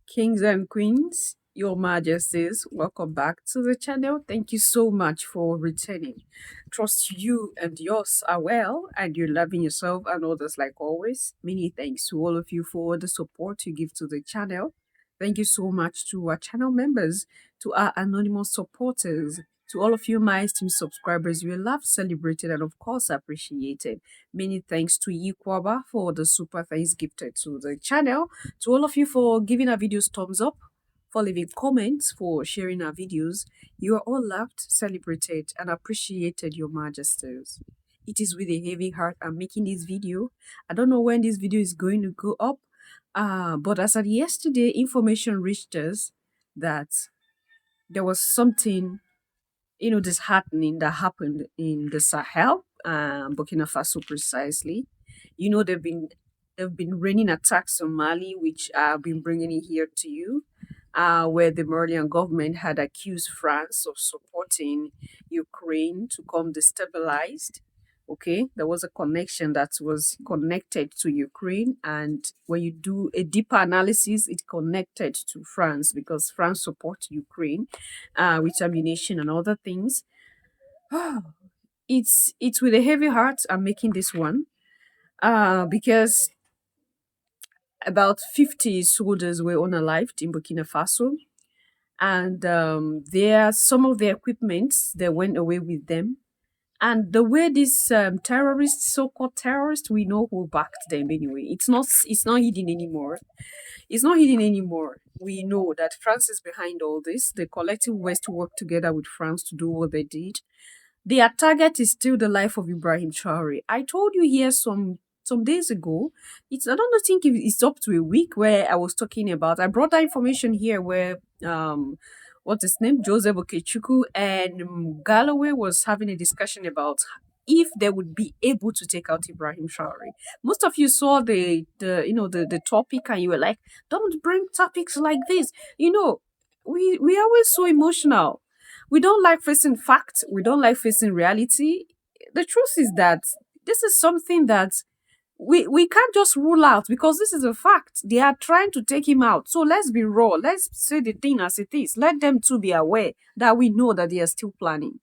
Kings and queens, your majesties, welcome back to the channel. Thank you so much for returning. Trust you and yours are well and you're loving yourself and others like always. Many thanks to all of you for the support you give to the channel. Thank you so much to our channel members, to our anonymous supporters, to all of you, my esteemed subscribers. You are loved, celebrated, and of course appreciated. Many thanks to Yikwaba for the super thanks gifted to the channel, to all of you for giving our videos thumbs up, for leaving comments, for sharing our videos. You are all loved, celebrated, and appreciated, Your Majesties. It is with a heavy heart I'm making this video. I don't know when this video is going to go up, but as of yesterday, information reached us that there was something, disheartening that happened in the Sahel, Burkina Faso precisely. They've been raining attacks on Mali, which I've been bringing it here to you, where the Malian government had accused France of supporting Ukraine to come destabilized. Okay, there was a connection that was connected to Ukraine, and when you do a deeper analysis, it connected to France because France supports Ukraine with ammunition and other things. It's with a heavy heart I'm making this one because about 50 soldiers were unalived in Burkina Faso, and some of their equipment they went away with them. And the way these terrorists, so-called terrorists, we know who backed them anyway. It's not hidden anymore. It's not hidden anymore. We know that France is behind all this. The collective West worked together with France to do what they did. Their target is still the life of Ibrahim Traore. I told you here some days ago. I don't think it's up to a week where I was talking about. I brought that information here where what's his name, Joseph Okechukwu and Galloway was having a discussion about if they would be able to take out Ibrahim Traore. Most of you saw the topic and you were like, don't bring topics like this. We always so emotional. We don't like facing facts. We don't like facing reality. The truth is that this is something that we can't just rule out because this is a fact. They are trying to take him out. So let's be raw. Let's say the thing as it is. Let them too be aware that we know that they are still planning.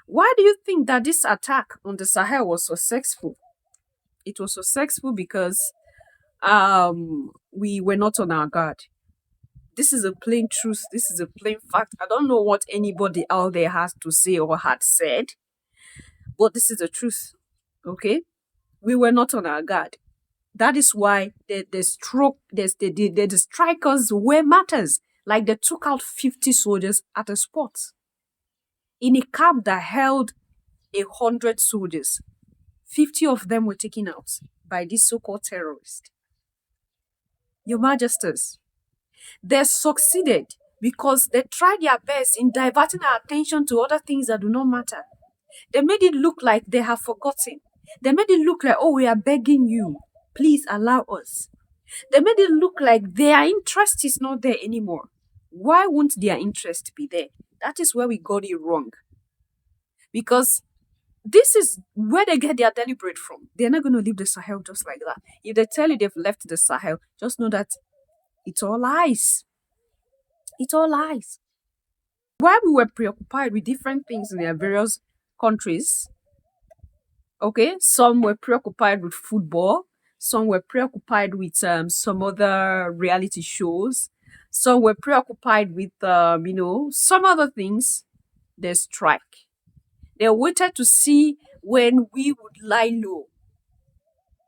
Why do you think that this attack on the Sahel was successful? It was successful because we were not on our guard. This is a plain truth. This is a plain fact. I don't know what anybody out there has to say or had said, but this is the truth. Okay? We were not on our guard. That is why the strikers were matters. Like they took out 50 soldiers at a spot. In a camp that held 100 soldiers, 50 of them were taken out by these so-called terrorists. Your Majesties, they succeeded because they tried their best in diverting our attention to other things that do not matter. They made it look like they have forgotten. They made it look like, oh, we are begging you, please allow us. They made it look like their interest is not there anymore. Why won't their interest be there? That is where we got it wrong. Because this is where they get their deliberate from. They're not going to leave the Sahel just like that. If they tell you they've left the Sahel, just know that it's all lies. It's all lies. While we were preoccupied with different things in their various countries, okay, some were preoccupied with football, some were preoccupied with some other reality shows, some were preoccupied with some other things. They strike. They waited to see when we would lie low.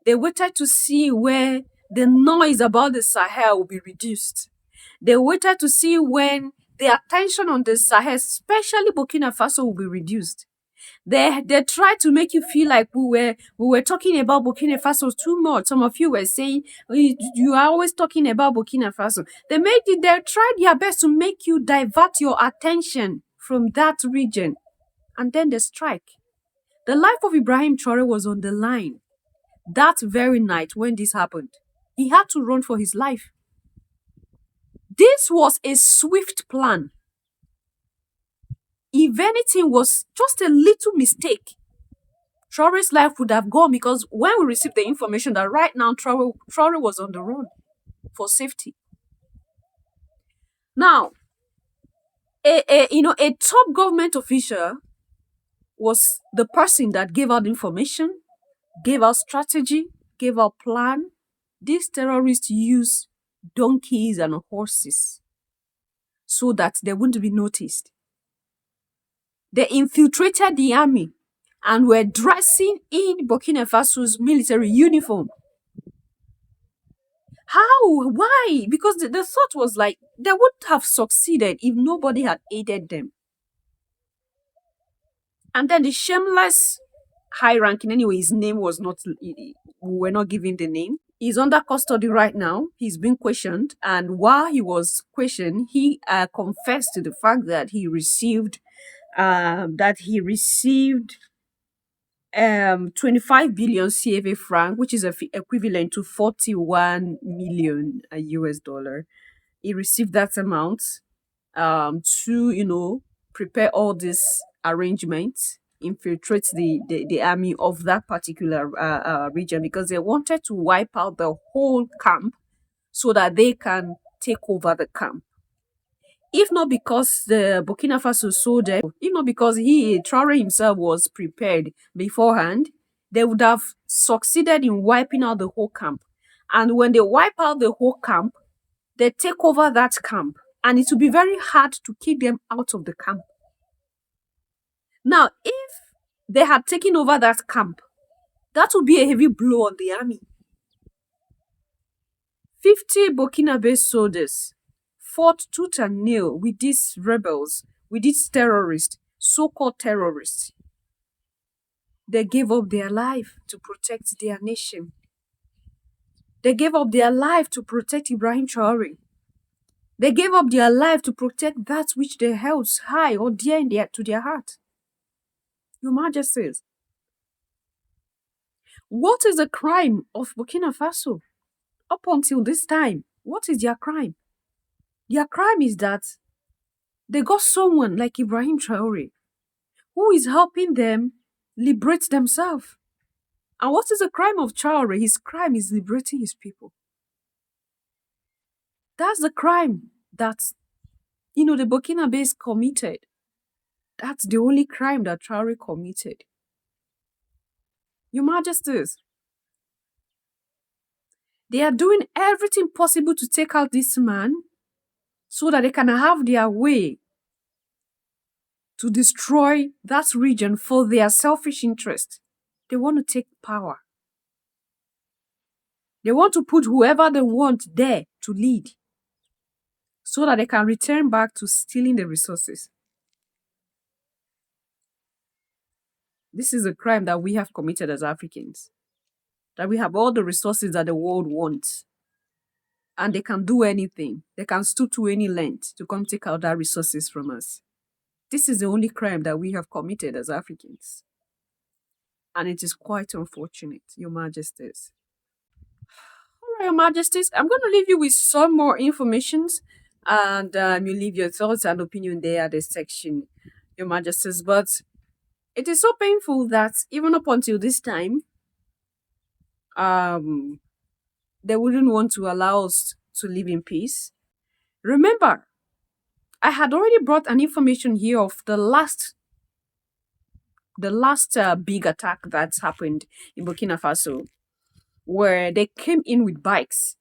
They waited to see where the noise about the Sahel will be reduced. They waited to see when the attention on the Sahel, especially Burkina Faso, will be reduced. They tried to make you feel like we were talking about Burkina Faso too much. Some of you were saying you are always talking about Burkina Faso. They tried their best to make you divert your attention from that region, and then they strike. The life of Ibrahim Traore was on the line that very night when this happened. He had to run for his life. This was a swift plan. If anything was just a little mistake, Traore's life would have gone, because when we received the information that right now Traore was on the run for safety, Now, a top government official was the person that gave out information, gave out strategy, gave out plan. These terrorists use donkeys and horses so that they wouldn't be noticed. They infiltrated the army and were dressing in Burkina Faso's military uniform. How? Why? Because the thought was like they wouldn't have succeeded if nobody had aided them. And then the shameless high ranking, anyway, his name was not, we were not giving the name. He's under custody right now. He's being questioned. And while he was questioned, he confessed to the fact that he received, that he received 25 billion CFA franc, which is equivalent to 41 million US dollar. He received that amount to, prepare all these arrangements, infiltrate the army of that particular region, because they wanted to wipe out the whole camp so that they can take over the camp. If not because the Burkina Faso soldier, if not because Traore himself was prepared beforehand, they would have succeeded in wiping out the whole camp. And when they wipe out the whole camp, they take over that camp. And it will be very hard to keep them out of the camp. Now, if they had taken over that camp, that would be a heavy blow on the army. 50 Burkinabe soldiers fought tooth and nail with these rebels, with these terrorists, so-called terrorists. They gave up their life to protect their nation. They gave up their life to protect Ibrahim Traore. They gave up their life to protect that which they held high or dear to their heart. Your Majesties, what is the crime of Burkina Faso? Up until this time, what is their crime? Their crime is that they got someone like Ibrahim Traore who is helping them liberate themselves. And what is the crime of Traore? His crime is liberating his people. That's the crime that, the Burkinabes committed. That's the only crime that Traore committed. Your Majesties, they are doing everything possible to take out this man so that they can have their way to destroy that region for their selfish interest. They want to take power. They want to put whoever they want there to lead so that they can return back to stealing the resources. This is a crime that we have committed as Africans. That we have all the resources that the world wants. And they can do anything. They can stoop to any length to come take out that resources from us. This is the only crime that we have committed as Africans. And it is quite unfortunate, Your Majesties. All right, Your Majesties, I'm going to leave you with some more informations, and you leave your thoughts and opinion there at the section, Your Majesties. But it is so painful that even up until this time, they wouldn't want to allow us to live in peace. Remember, I had already brought an information here of the last big attack that's happened in Burkina Faso, where they came in with bikes.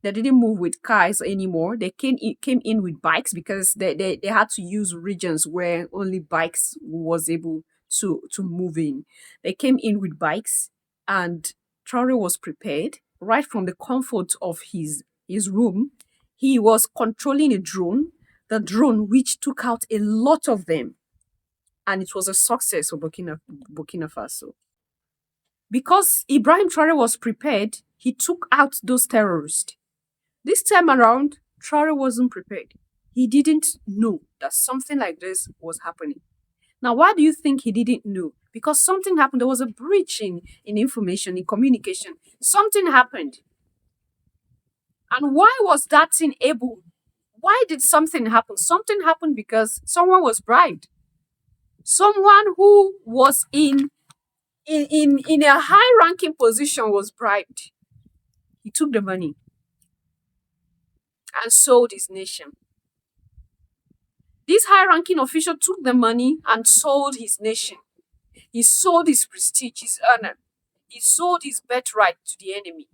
They didn't move with cars anymore. They came in with bikes because they had to use regions where only bikes was able to move in. They came in with bikes, and Traore was prepared right from the comfort of his room. He was controlling a drone, the drone which took out a lot of them. And it was a success for Burkina Faso. Because Ibrahim Traore was prepared, he took out those terrorists. This time around, Traore wasn't prepared. He didn't know that something like this was happening. Now, why do you think he didn't know? Because something happened. There was a breach in information, in communication. Something happened. And why was that thing able? Why did something happen? Something happened because someone was bribed. Someone who was in a high-ranking position was bribed. He took the money and sold his nation. This high-ranking official took the money and sold his nation. He sold his prestige, his honor. He sold his birthright to the enemy.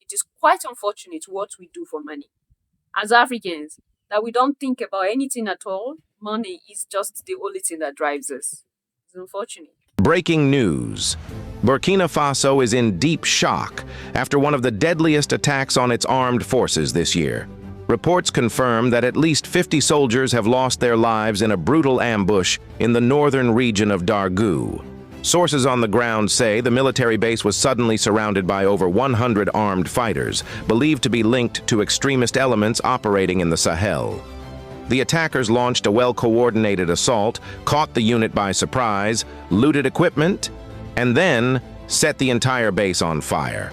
It is quite unfortunate what we do for money. As Africans, that we don't think about anything at all. Money is just the only thing that drives us. It's unfortunate. Breaking news. Burkina Faso is in deep shock after one of the deadliest attacks on its armed forces this year. Reports confirm that at least 50 soldiers have lost their lives in a brutal ambush in the northern region of Dargu. Sources on the ground say the military base was suddenly surrounded by over 100 armed fighters, believed to be linked to extremist elements operating in the Sahel. The attackers launched a well-coordinated assault, caught the unit by surprise, looted equipment, and then set the entire base on fire.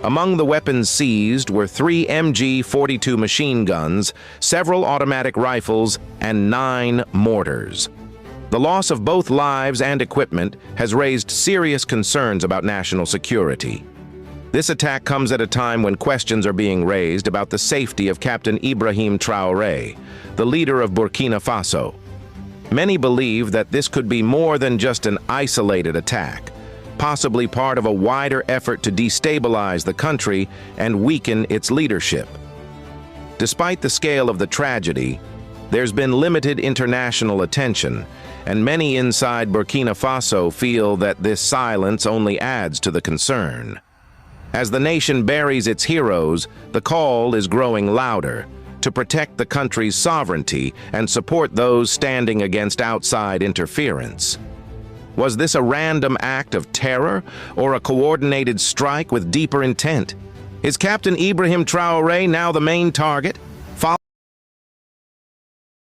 Among the weapons seized were 3 MG-42 machine guns, several automatic rifles, and 9 mortars. The loss of both lives and equipment has raised serious concerns about national security. This attack comes at a time when questions are being raised about the safety of Captain Ibrahim Traore, the leader of Burkina Faso. Many believe that this could be more than just an isolated attack, possibly part of a wider effort to destabilize the country and weaken its leadership. Despite the scale of the tragedy, there's been limited international attention, and many inside Burkina Faso feel that this silence only adds to the concern. As the nation buries its heroes, the call is growing louder to protect the country's sovereignty and support those standing against outside interference. Was this a random act of terror or a coordinated strike with deeper intent? Is Captain Ibrahim Traore now the main target?